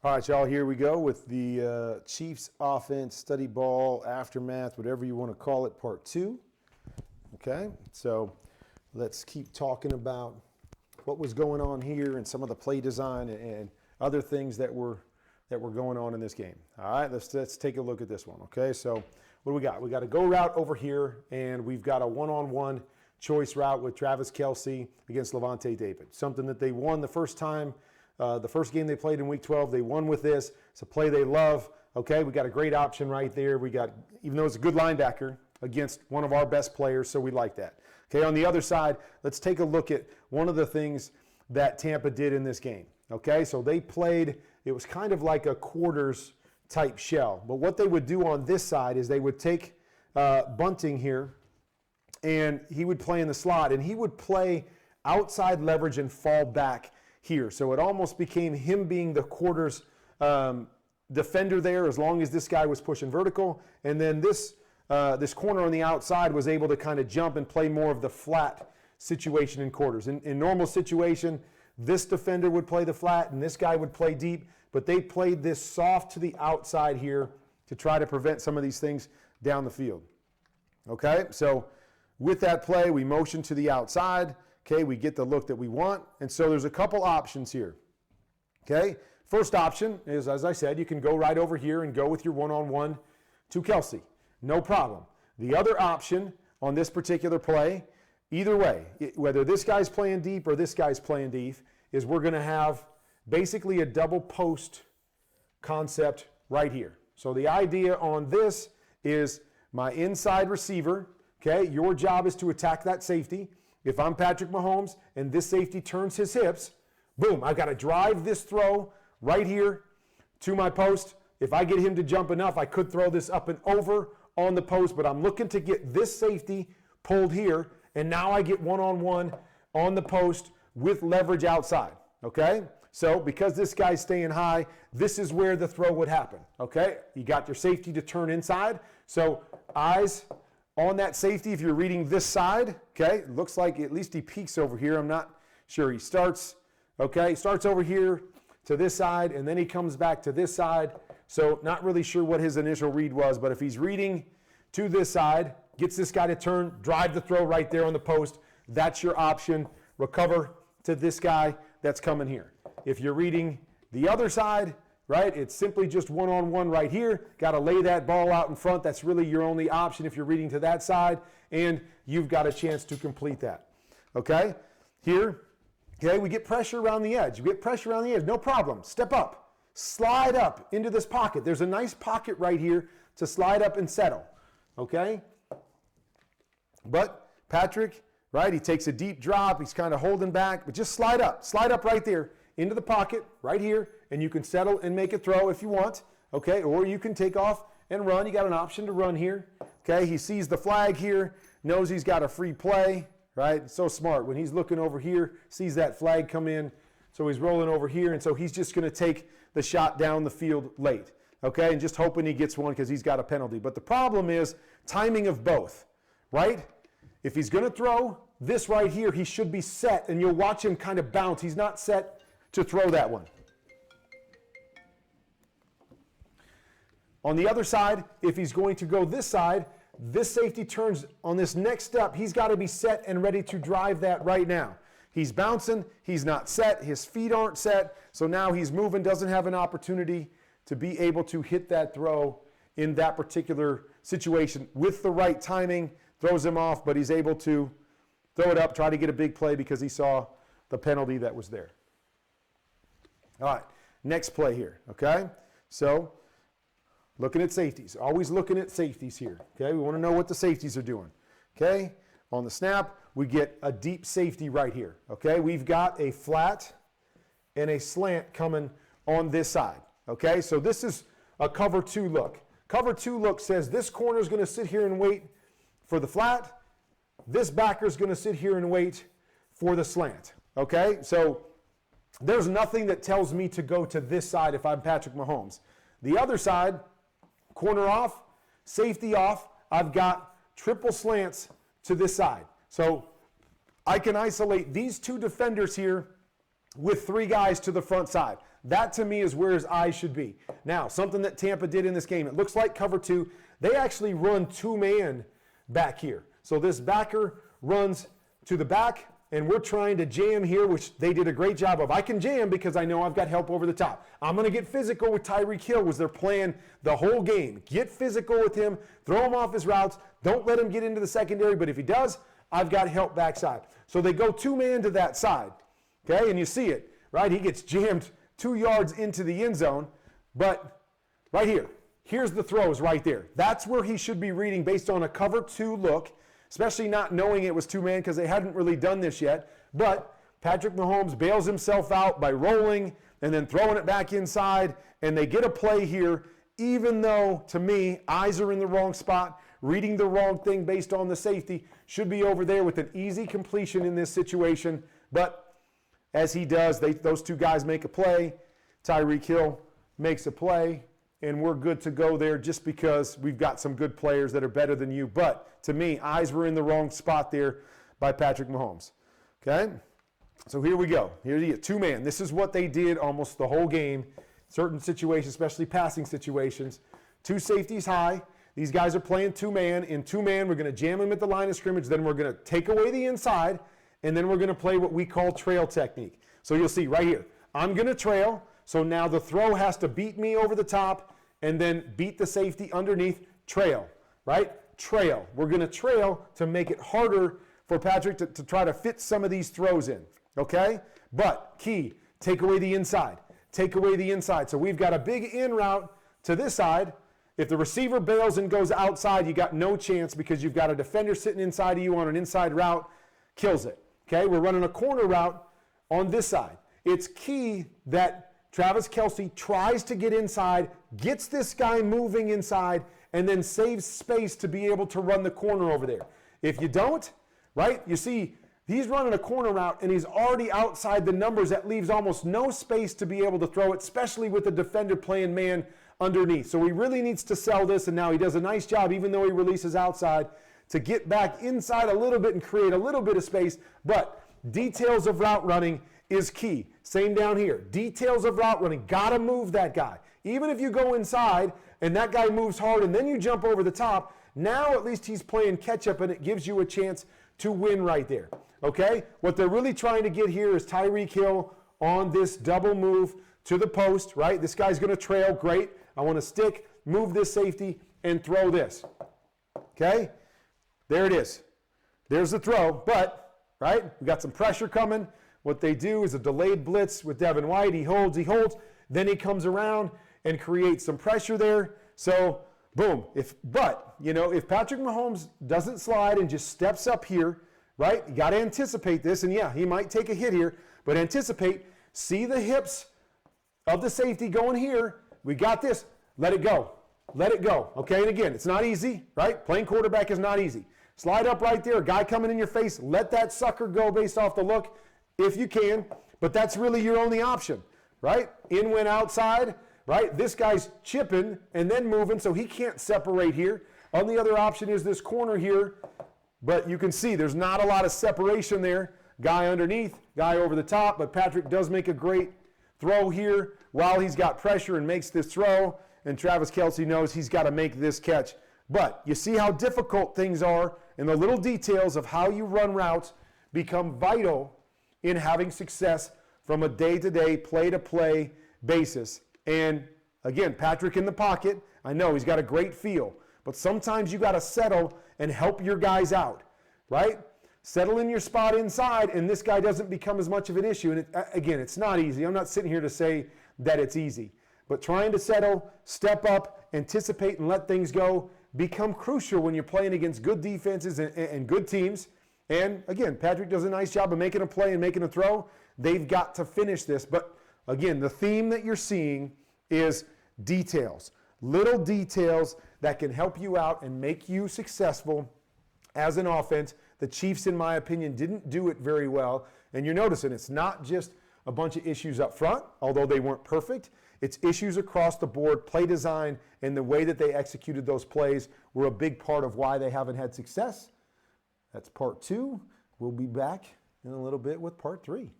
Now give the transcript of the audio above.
All right, y'all, here we go with the Chiefs offense, study ball, aftermath, whatever you want to call it, part 2. Okay, so let's keep talking about what was going on here and some of the play design and other things that were going on in this game. All right, let's take a look at this one. Okay, so what do we got? We got a go route over here, and we've got a one-on-one choice route with Travis Kelce against Lavonte David. Something that they won the first time. The first game they played in Week 12, they won with this. It's a play they love. Okay, we got a great option right there. We got, even though it's a good linebacker against one of our best players, so we like that. Okay, on the other side, let's take a look at one of the things that Tampa did in this game. Okay, so they played, it was kind of like a quarters type shell. But what they would do on this side is they would take Bunting here, and he would play in the slot, and he would play outside leverage and fall back here. So it almost became him being the quarters defender there as long as this guy was pushing vertical. And then this corner on the outside was able to kind of jump and play more of the flat situation in quarters. In normal situation, this defender would play the flat and this guy would play deep, but they played this soft to the outside here to try to prevent some of these things down the field. Okay, so with that play, we motion to the outside. Okay, we get the look that we want. And so there's a couple options here. Okay, first option is, as I said, you can go right over here and go with your one-on-one to Kelce. No problem. The other option on this particular play, either way, whether this guy's playing deep or this guy's playing deep, is we're going to have basically a double post concept right here. So the idea on this is my inside receiver, okay, your job is to attack that safety. If I'm Patrick Mahomes and this safety turns his hips, boom, I've got to drive this throw right here to my post. If I get him to jump enough, I could throw this up and over on the post, but I'm looking to get this safety pulled here, and now I get one-on-one on the post with leverage outside, okay? So because this guy's staying high, this is where the throw would happen, okay? You got your safety to turn inside, so eyes on that safety. If you're reading this side, okay, looks like at least he peeks over here. I'm not sure. He starts over here to this side, and then he comes back to this side. So not really sure what his initial read was, but if he's reading to this side, gets this guy to turn, drive the throw right there on the post, that's your option. Recover to this guy that's coming here. If you're reading the other side, right, it's simply just one-on-one right here. Got to lay that ball out in front. That's really your only option if you're reading to that side, and you've got a chance to complete that. Okay? Here, okay, we get pressure around the edge. We get pressure around the edge. No problem. Step up. Slide up into this pocket. There's a nice pocket right here to slide up and settle. Okay? But Patrick, right, he takes a deep drop. He's kind of holding back, but just slide up. Slide up right there into the pocket right here, and you can settle and make a throw if you want, okay? Or you can take off and run. You got an option to run here, okay? He sees the flag here, knows he's got a free play, right? So smart. When he's looking over here, sees that flag come in, so he's rolling over here, and so he's just going to take the shot down the field late, okay? And just hoping he gets one because he's got a penalty. But the problem is timing of both, right? If he's going to throw this right here, he should be set, and you'll watch him kind of bounce. He's not set to throw that one. On the other side, if he's going to go this side, this safety turns on this next step. He's got to be set and ready to drive that right now. He's bouncing. He's not set. His feet aren't set. So now he's moving, doesn't have an opportunity to be able to hit that throw in that particular situation with the right timing. Throws him off, but he's able to throw it up, try to get a big play because he saw the penalty that was there. All right, next play here, okay? So, looking at safeties. Always looking at safeties here, okay? We want to know what the safeties are doing, okay? On the snap, we get a deep safety right here, okay? We've got a flat and a slant coming on this side, okay? So this is a cover 2 look. Cover 2 look says this corner is going to sit here and wait for the flat. This backer is going to sit here and wait for the slant, okay? So there's nothing that tells me to go to this side if I'm Patrick Mahomes. The other side, corner off, safety off, I've got triple slants to this side. So I can isolate these two defenders here with 3 guys to the front side. That to me is where his eyes should be. Now, something that Tampa did in this game, it looks like cover 2. They actually run 2-man back here. So this backer runs to the back, and we're trying to jam here, which they did a great job of. I can jam because I know I've got help over the top. I'm going to get physical with Tyreek Hill was their plan the whole game. Get physical with him, throw him off his routes, don't let him get into the secondary, but if he does, I've got help backside. So they go 2-man to that side, okay, and you see it, right? He gets jammed 2 yards into the end zone, but right here, here's the throws right there. That's where he should be reading based on a cover 2 look, especially not knowing it was 2-man because they hadn't really done this yet. But Patrick Mahomes bails himself out by rolling and then throwing it back inside, and they get a play here, even though, to me, eyes are in the wrong spot, reading the wrong thing based on the safety, should be over there with an easy completion in this situation. But as he does, those 2 guys make a play. Tyreek Hill makes a play, and we're good to go there just because we've got some good players that are better than you. But to me, eyes were in the wrong spot there by Patrick Mahomes. Okay? So here we go. Here's the 2-man. This is what they did almost the whole game. Certain situations, especially passing situations. 2 safeties high. These guys are playing 2-man. In 2-man, we're going to jam them at the line of scrimmage. Then we're going to take away the inside, and then we're going to play what we call trail technique. So you'll see right here. I'm going to trail. So now the throw has to beat me over the top and then beat the safety underneath. Trail, right? Trail. We're going to trail to make it harder for Patrick to try to fit some of these throws in, okay? But key, take away the inside. Take away the inside. So we've got a big in route to this side. If the receiver bails and goes outside, you got no chance because you've got a defender sitting inside of you on an inside route, kills it, okay? We're running a corner route on this side. It's key that Travis Kelce tries to get inside, gets this guy moving inside, and then saves space to be able to run the corner over there. If you don't, right, you see he's running a corner route and he's already outside the numbers. That leaves almost no space to be able to throw it, especially with the defender playing man underneath. So he really needs to sell this, and now he does a nice job, even though he releases outside, to get back inside a little bit and create a little bit of space. But details of route running is key. Same down here. Details of route running. Got to move that guy. Even if you go inside and that guy moves hard and then you jump over the top, now at least he's playing catch up and it gives you a chance to win right there. Okay? What they're really trying to get here is Tyreek Hill on this double move to the post, right? This guy's going to trail. Great. I want to stick, move this safety, and throw this. Okay? There it is. There's the throw, but, right, we got some pressure coming. What they do is a delayed blitz with Devin White. He holds, then he comes around and creates some pressure there. So, boom. If Patrick Mahomes doesn't slide and just steps up here, right, you got to anticipate this. And yeah, he might take a hit here, but anticipate, see the hips of the safety going here. We got this. Let it go. Let it go. Okay, and again, it's not easy, right? Playing quarterback is not easy. Slide up right there, a guy coming in your face. Let that sucker go based off the look. If you can, but that's really your only option, right? In, went outside, right? This guy's chipping and then moving, so he can't separate here. Only other option is this corner here, but you can see there's not a lot of separation there. Guy underneath, guy over the top, but Patrick does make a great throw here while he's got pressure and makes this throw, and Travis Kelce knows he's got to make this catch. But you see how difficult things are, and the little details of how you run routes become vital in having success from a day-to-day, play-to-play basis. And again, Patrick in the pocket, I know he's got a great feel, but sometimes you got to settle and help your guys out, right? Settle in your spot inside, and this guy doesn't become as much of an issue. And again, it's not easy. I'm not sitting here to say that it's easy, but trying to settle, step up, anticipate, and let things go become crucial when you're playing against good defenses and good teams. And again, Patrick does a nice job of making a play and making a throw. They've got to finish this. But again, the theme that you're seeing is details. Little details that can help you out and make you successful as an offense. The Chiefs, in my opinion, didn't do it very well. And you're noticing it's not just a bunch of issues up front, although they weren't perfect. It's issues across the board. Play design and the way that they executed those plays were a big part of why they haven't had success. That's part 2. We'll be back in a little bit with part 3.